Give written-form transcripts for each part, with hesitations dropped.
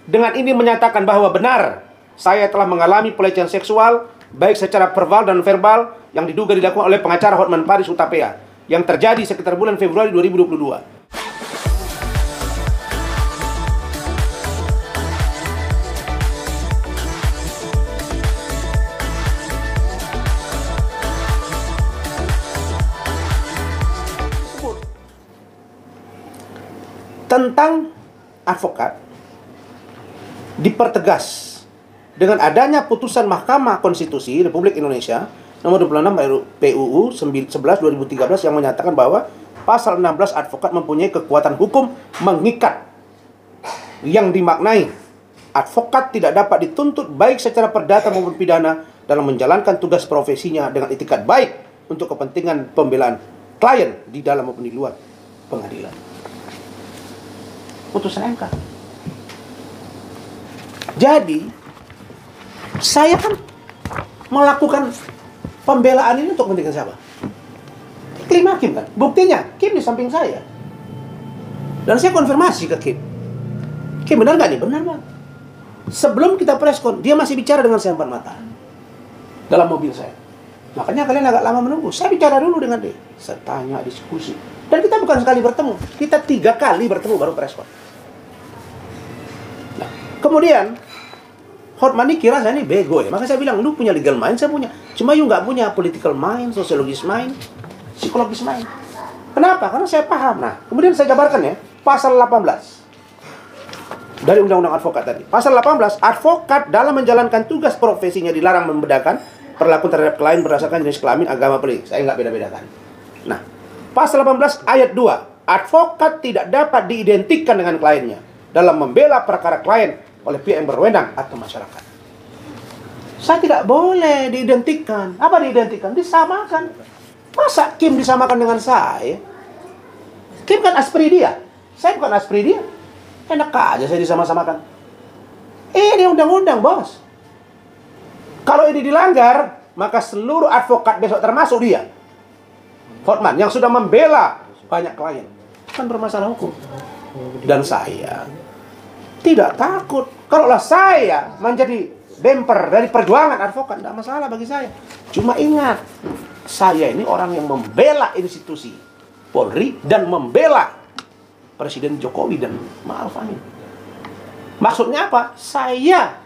dengan ini menyatakan bahwa benar saya telah mengalami pelecehan seksual baik secara verbal dan verbal yang diduga dilakukan oleh pengacara Hotman Paris Hutapea yang terjadi sekitar bulan Februari 2022. Tentang advokat dipertegas dengan adanya putusan Mahkamah Konstitusi Republik Indonesia nomor 26 PUU 11 2013 yang menyatakan bahwa pasal 16 advokat mempunyai kekuatan hukum mengikat, yang dimaknai advokat tidak dapat dituntut baik secara perdata maupun pidana dalam menjalankan tugas profesinya dengan itikat baik untuk kepentingan pembelaan klien di dalam maupun di luar pengadilan. Putusan MK. Jadi saya kan melakukan pembelaan ini untuk kepentingan siapa? Klaim hakim kan. Buktinya Kim di samping saya. Dan saya konfirmasi ke Kim. Kim, benar nggak nih? Benar Bang. Sebelum kita preskon, dia masih bicara dengan saya empat mata dalam mobil saya. Makanya kalian agak lama menunggu. Saya bicara dulu dengan dia. Saya tanya, diskusi. Dan kita bukan sekali bertemu. Kita 3 kali bertemu baru preskon. Nah, kemudian Hotman ini kira saya ini bego ya. Maka saya bilang, lu punya legal mind, saya punya. Cuma you nggak punya political mind, sociologis mind, psikologis mind. Kenapa? Karena saya paham. Nah, kemudian saya jabarkan ya, pasal 18 dari Undang-Undang Advokat tadi. Pasal 18, advokat dalam menjalankan tugas profesinya dilarang membedakan perlakuan terhadap klien berdasarkan jenis kelamin, agama, politik. Saya nggak beda-bedakan. Nah, pasal 18 ayat 2, advokat tidak dapat diidentikan dengan kliennya dalam membela perkara klien oleh pihak yang berwenang atau masyarakat. Saya tidak boleh diidentikan. Apa diidentikan? Disamakan. Masa Kim disamakan dengan saya? Kim kan aspri dia. Saya bukan aspri dia. Enak aja saya disama-samakan. Ini undang-undang, bos. Kalau ini dilanggar, maka seluruh advokat besok termasuk dia, Hotman, yang sudah membela banyak klien, kan bermasalah hukum. Dan saya tidak takut. Kalaulah saya menjadi bemper dari perjuangan advokat, tidak masalah bagi saya. Cuma ingat, saya ini orang yang membela institusi Polri dan membela Presiden Jokowi dan Ma'ruf Amin. Maksudnya apa? Saya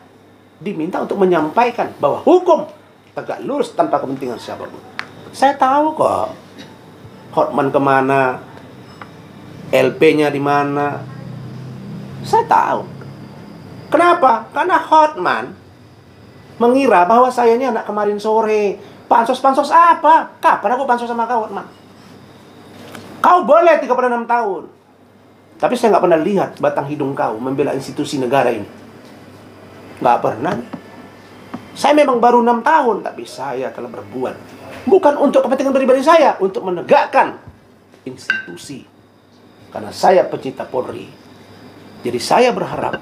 diminta untuk menyampaikan bahwa hukum tegak lurus tanpa kepentingan siapapun. Saya tahu kok Hotman kemana, LP-nya di mana. Saya tahu. Kenapa? Karena Hotman mengira bahwa saya ini anak kemarin sore. Pansos-pansos apa? Kapan aku pansos sama kau, Hotman? Kau boleh 36 tahun. Tapi saya nggak pernah lihat batang hidung kau membela institusi negara ini. Nggak pernah. Saya memang baru 6 tahun, tapi saya telah berbuat. Bukan untuk kepentingan pribadi saya, untuk menegakkan institusi. Karena saya pecinta Polri. Jadi saya berharap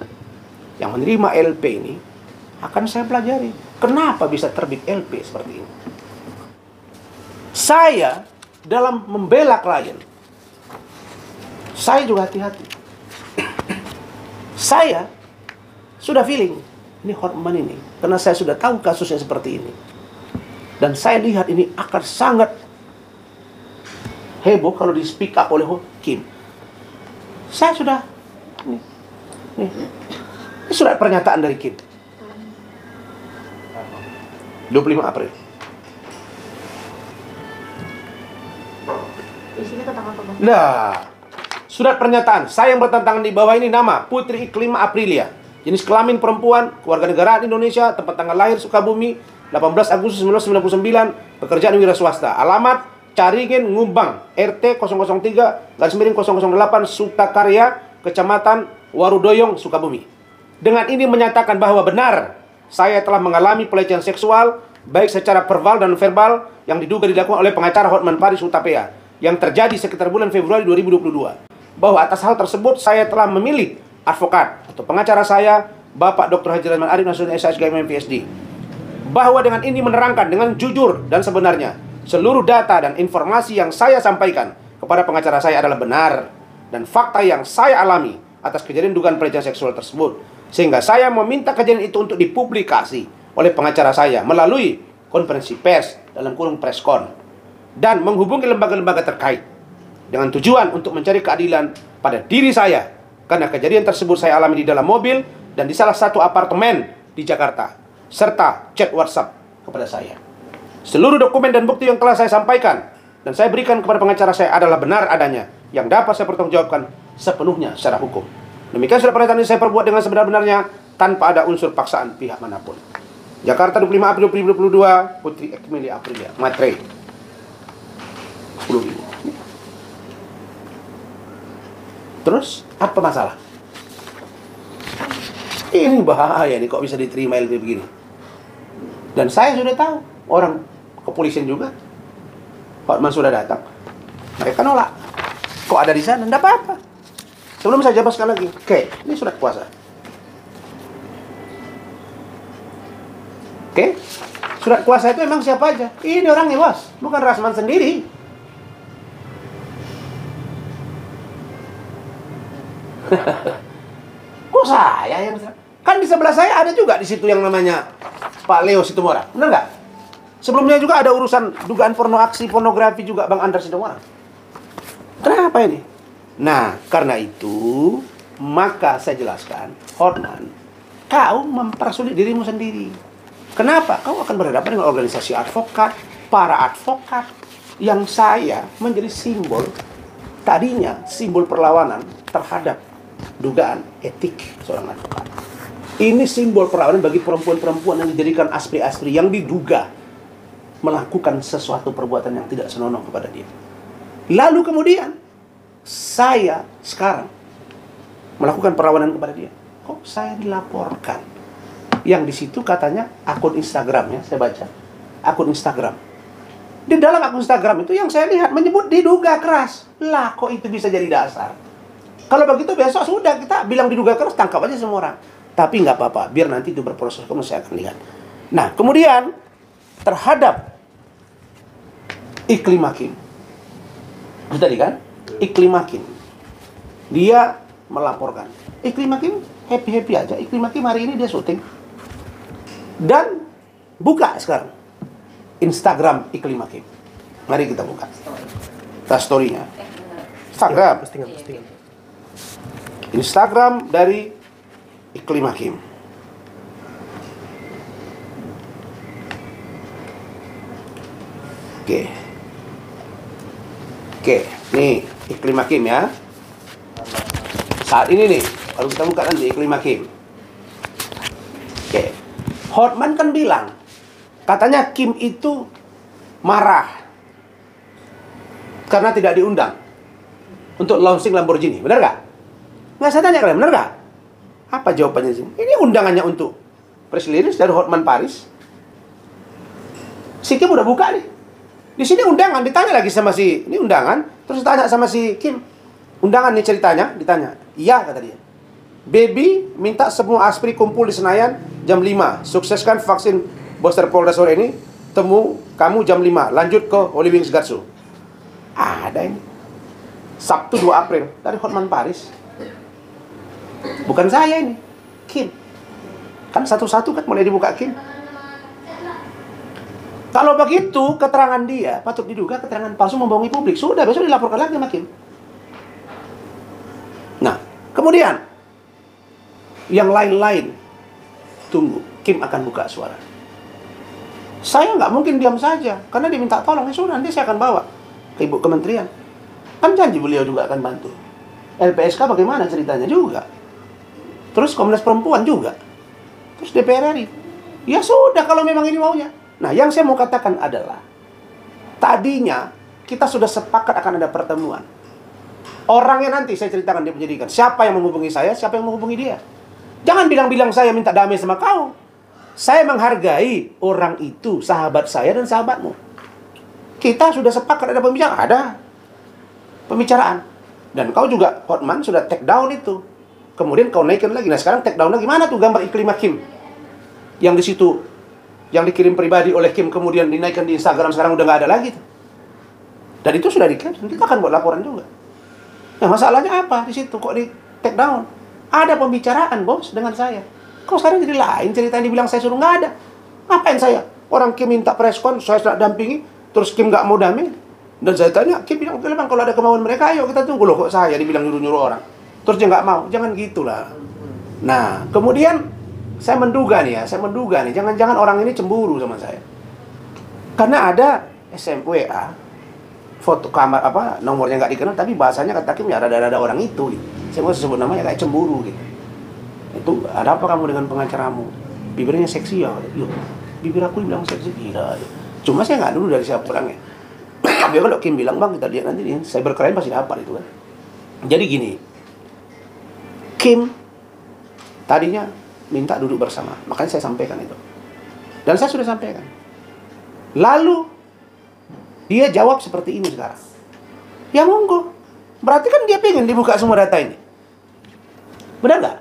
yang menerima LP ini akan saya pelajari. Kenapa bisa terbit LP seperti ini? Saya dalam membela klien, saya juga hati-hati. Saya sudah feeling, ini Hotman ini, karena saya sudah tahu kasusnya seperti ini. Dan saya lihat ini akan sangat heboh kalau di speak up oleh Kim. Saya sudah, ini surat pernyataan dari Kim. 25 April. Isinya tentang apa, Bang? Nah, surat pernyataan. Saya yang bertentangan di bawah ini nama Putri Iklima Aprilia. Jenis kelamin perempuan, kewarganegaraan Indonesia, tempat tanggal lahir Sukabumi, 18 Agustus 1999, pekerjaan wira swasta. Alamat Caringin Ngumbang, RT 003/008 Sutakarya, Kecamatan Warudoyong, Sukabumi. Dengan ini menyatakan bahwa benar saya telah mengalami pelecehan seksual baik secara verbal dan verbal yang diduga dilakukan oleh pengacara Hotman Paris Hutapea yang terjadi sekitar bulan Februari 2022. Bahwa atas hal tersebut saya telah memilih advokat atau pengacara saya, Bapak Dr. Haji Rahman Arif Nasution SHGM PhD. Bahwa dengan ini menerangkan dengan jujur dan sebenarnya seluruh data dan informasi yang saya sampaikan kepada pengacara saya adalah benar dan fakta yang saya alami atas kejadian dugaan pelecehan seksual tersebut Sehingga saya meminta kejadian itu untuk dipublikasi oleh pengacara saya melalui konferensi pers dalam kurung preskon dan menghubungi lembaga-lembaga terkait dengan tujuan untuk mencari keadilan pada diri saya karena kejadian tersebut saya alami di dalam mobil dan di salah satu apartemen di Jakarta serta chat WhatsApp kepada saya. Seluruh dokumen dan bukti yang telah saya sampaikan dan saya berikan kepada pengacara saya adalah benar adanya yang dapat saya pertanggungjawabkan sepenuhnya secara hukum. Demikian surat pernyataan ini saya perbuat dengan sebenar-benarnya tanpa ada unsur paksaan pihak manapun. Jakarta 25 April 2022, Putri Emilia Aprilia, Matre. 10.000. Terus, apa masalah? Ini bahaya nih, kok bisa diterima LP begini. Dan saya sudah tahu, orang kepolisian juga, Hotman sudah datang. Mereka nolak. Kok ada di sana? Tidak apa-apa. Sebelum saya jelaskan lagi, oke, ini surat kuasa. Oke, surat kuasa itu memang siapa aja? Ini orangnya, bos, bukan Rasman sendiri. Kok saya yang kan di sebelah saya ada juga di situ yang namanya Pak Leo Situmorang, benar nggak? Sebelumnya juga ada urusan dugaan aksi pornografi juga Bang Andar Situmorang. Kenapa ini? Nah, karena itu maka saya jelaskan, Hotman, kau mempersulit dirimu sendiri. Kenapa? Kau akan berhadapan dengan organisasi advokat, para advokat yang saya menjadi simbol, tadinya simbol perlawanan terhadap dugaan etik seorang advokat. Ini simbol perlawanan bagi perempuan-perempuan yang dijadikan aspri-aspri yang diduga melakukan sesuatu perbuatan yang tidak senonoh kepada dia. Lalu kemudian saya sekarang melakukan perlawanan kepada dia. Kok saya dilaporkan? Yang di situ katanya akun Instagramnya, saya baca akun Instagram. Di dalam akun Instagram itu yang saya lihat menyebut diduga keras. Lah, kok itu bisa jadi dasar? Kalau begitu besok sudah kita bilang diduga keras, tangkap aja semua orang. Tapi nggak apa-apa, biar nanti itu berproses, kamu saya akan lihat. Nah, kemudian terhadap Iklim Hakim, itu tadi kan? Iklim Hakim, dia melaporkan. Iklim Hakim happy-happy aja. Iklim Hakim hari ini dia syuting dan buka sekarang Instagram Iklim Hakim. Mari kita buka story-nya. Instagram. Instagram dari Iklim Hakim. Oke, nih Iklim Hakim ya. Saat ini nih, kalau kita buka nanti Iklim Hakim. Oke, Hotman kan bilang, katanya Kim itu marah karena tidak diundang untuk launching Lamborghini, benar nggak? Nggak, saya tanya kalian, benar nggak? Apa jawabannya sih? Ini undangannya untuk press release dari Hotman Paris. Si Kim udah buka nih. Di sini undangan, ditanya lagi sama si, ini undangan, terus tanya sama si Kim. Undangan nih ceritanya, ditanya. Iya, kata dia. Baby minta semua aspri kumpul di Senayan jam 5. Sukseskan vaksin booster Polda sore ini. Temu kamu jam 5. Lanjut ke Holy Wings Gatsu. Ada ini. Sabtu 2 April dari Hotman Paris. Bukan saya ini, Kim. Kan satu-satu kan mulai dibuka Kim. Kalau begitu keterangan dia patut diduga keterangan palsu membohongi publik. Sudah, besok dilaporkan lagi sama Kim. Nah, kemudian yang lain-lain tunggu, Kim akan buka suara. Saya nggak mungkin diam saja karena diminta tolong. Ya sudah, nanti saya akan bawa ke Ibu Kementerian. Kan janji beliau juga akan bantu. LPSK bagaimana ceritanya juga. Terus Komnas Perempuan juga. Terus DPR RI. Ya sudah, kalau memang ini maunya. Nah, yang saya mau katakan adalah tadinya kita sudah sepakat akan ada pertemuan. Orangnya nanti saya ceritakan di penyidikan. Siapa yang menghubungi saya, siapa yang menghubungi dia. Jangan bilang-bilang saya minta damai sama kau. Saya menghargai orang itu, sahabat saya dan sahabatmu. Kita sudah sepakat ada pembicaraan. Ada pembicaraan. Dan kau juga, Hotman, sudah take down itu. Kemudian kau naikkan lagi. Nah, sekarang take down lagi. Mana tuh gambar Iklim Hakim? Yang di situ, yang dikirim pribadi oleh Kim, kemudian dinaikkan di Instagram, sekarang udah nggak ada lagi tuh. Dan itu sudah diklaim, kita akan buat laporan juga. Nah, masalahnya apa di situ? Kok di take down? Ada pembicaraan, bos, dengan saya. Kok sekarang jadi lain cerita yang dibilang saya suruh? Nggak ada. Ngapain saya? Orang Kim minta preskon, saya sudah dampingi, terus Kim nggak mau damai. Dan saya tanya, Kim bilang, bang, kalau ada kemauan mereka, ayo kita tunggu. Loh, kok saya dibilang nyuruh-nyuruh orang? Terus dia nggak mau. Jangan gitulah. Nah, kemudian saya menduga nih, jangan-jangan orang ini cemburu sama saya. Karena ada SMWA, foto kamar nomornya nggak dikenal, tapi bahasanya kata Kim ya ada orang itu. Gitu. Saya mau sebut namanya kayak cemburu gitu. Itu ada apa kamu dengan pengacaramu? Bibirnya seksi ya? Yuk, bibir aku bilang seksi tidak. Cuma saya nggak dulu dari siapa orangnya. Tapi kalau Kim bilang, bang kita lihat nanti nih, cybercrime pasti dapat itu kan. Jadi gini, Kim tadinya minta duduk bersama, makanya saya sampaikan itu. Dan saya sudah sampaikan. Lalu dia jawab seperti ini sekarang. Ya monggo. Berarti kan dia pengen dibuka semua data ini. Benar nggak?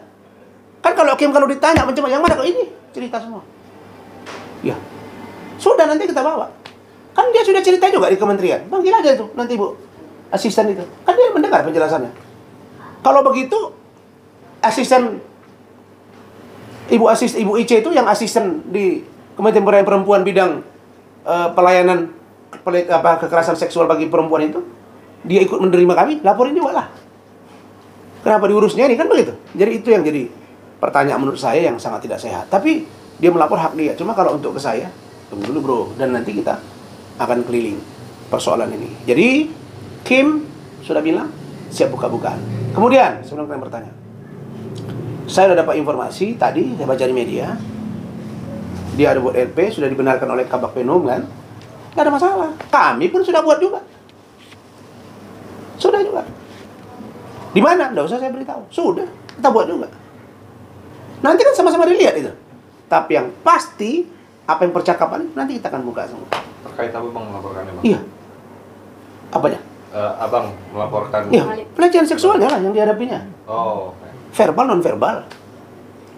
Kan kalau Kim kalau ditanya macam-macam, yang mana kok ini? Cerita semua. Ya. Sudah nanti kita bawa. Kan dia sudah cerita juga di kementerian. Panggil aja itu nanti Bu. Asisten itu. Kan dia mendengar penjelasannya. Kalau begitu asisten Ibu IC itu yang asisten di Kementerian Pemberdayaan Perempuan bidang pelayanan kekerasan seksual bagi perempuan itu, dia ikut menerima kami, laporin juga lah. Kenapa diurusnya ini kan begitu. Jadi itu yang jadi pertanyaan menurut saya yang sangat tidak sehat. Tapi dia melapor hak dia. Cuma kalau untuk ke saya, tunggu dulu bro. Dan nanti kita akan keliling persoalan ini. Jadi Kim sudah bilang siap buka-bukaan. Kemudian sebelum kalian bertanya, saya sudah dapat informasi tadi, saya baca di media, dia ada buat LP, sudah dibenarkan oleh Kabak Penum kan. Nggak ada masalah. Kami pun sudah buat juga. Sudah juga. Di mana? Nggak usah saya beritahu. Sudah, kita buat juga. Nanti kan sama-sama dilihat itu. Tapi yang pasti, apa yang percakapan, nanti kita akan buka semua. Terkait apa bang melaporkannya bang? Iya. Apanya? Abang melaporkan. Iya, pelecehan seksualnya lah yang dihadapinya. Oh. Okay. Verbal, non-verbal.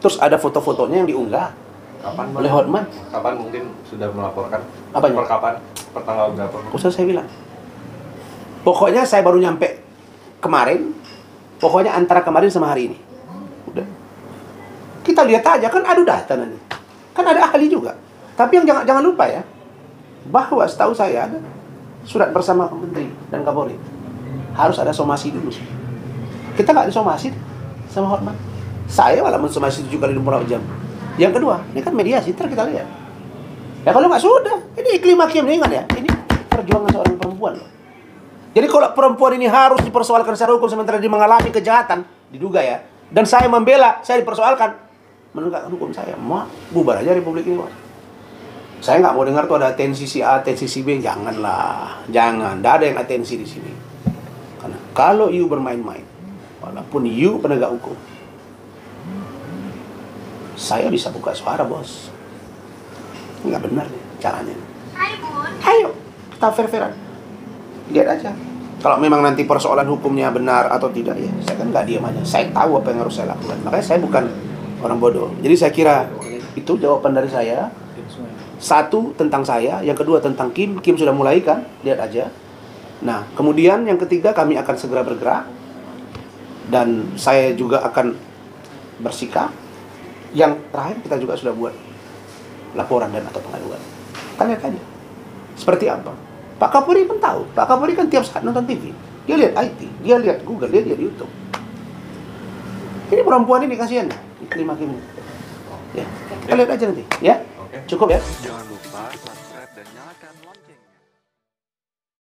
Terus ada foto-fotonya yang diunggah. Kapan bang? Oleh Hotman. Kapan mungkin sudah melaporkan? Apanya? Per kapan? Per tanggal berapa? Usah saya bilang. Pokoknya saya baru nyampe kemarin. Pokoknya antara kemarin sama hari ini. Udah. Kita lihat aja, kan adu data nanti. Kan ada ahli juga. Tapi yang jangan lupa ya, bahwa setahu saya ada surat bersama Menteri dan Kapolri. Harus ada somasi dulu. Kita nggak disomasi sama Hotman. Saya malah mensomasi 7 kali 24 jam. Yang kedua, ini kan mediasi, ntar kita lihat. Ya kalau nggak sudah, ini iklim hakim ini ingat ya, ini perjuangan seorang perempuan loh. Jadi kalau perempuan ini harus dipersoalkan secara hukum sementara dia mengalami kejahatan, diduga ya, dan saya membela, saya dipersoalkan, menegakkan hukum saya, mau bubar aja Republik ini, Bos. Saya nggak mau dengar tuh ada atensi si A, atensi si B, janganlah, jangan, nggak ada yang atensi di sini. Karena kalau you bermain-main, walaupun you penegak hukum, saya bisa buka suara, Bos. Nggak benar nih caranya. Ayo, kita fair-fairan. Lihat aja. Kalau memang nanti persoalan hukumnya benar atau tidak, ya saya kan nggak diam aja. Saya tahu apa yang harus saya lakukan. Makanya saya bukan orang bodoh. Jadi saya kira itu jawaban dari saya. Satu tentang saya, yang kedua tentang Kim. Kim sudah mulai kan, lihat aja. Nah, kemudian yang ketiga kami akan segera bergerak. Dan saya juga akan bersikap. Yang terakhir kita juga sudah buat laporan dan atau pengaduan. Kita lihat aja seperti apa. Pak Kapolri pun tahu. Pak Kapolri kan tiap saat nonton TV. Dia lihat IT, dia lihat Google, dia lihat YouTube. Ini perempuan ini kasihan ya, iklim hakim ini. Ya, kita lihat aja nanti. Ya, cukup ya. Jangan lupa subscribe dan nyalakan loncengnya.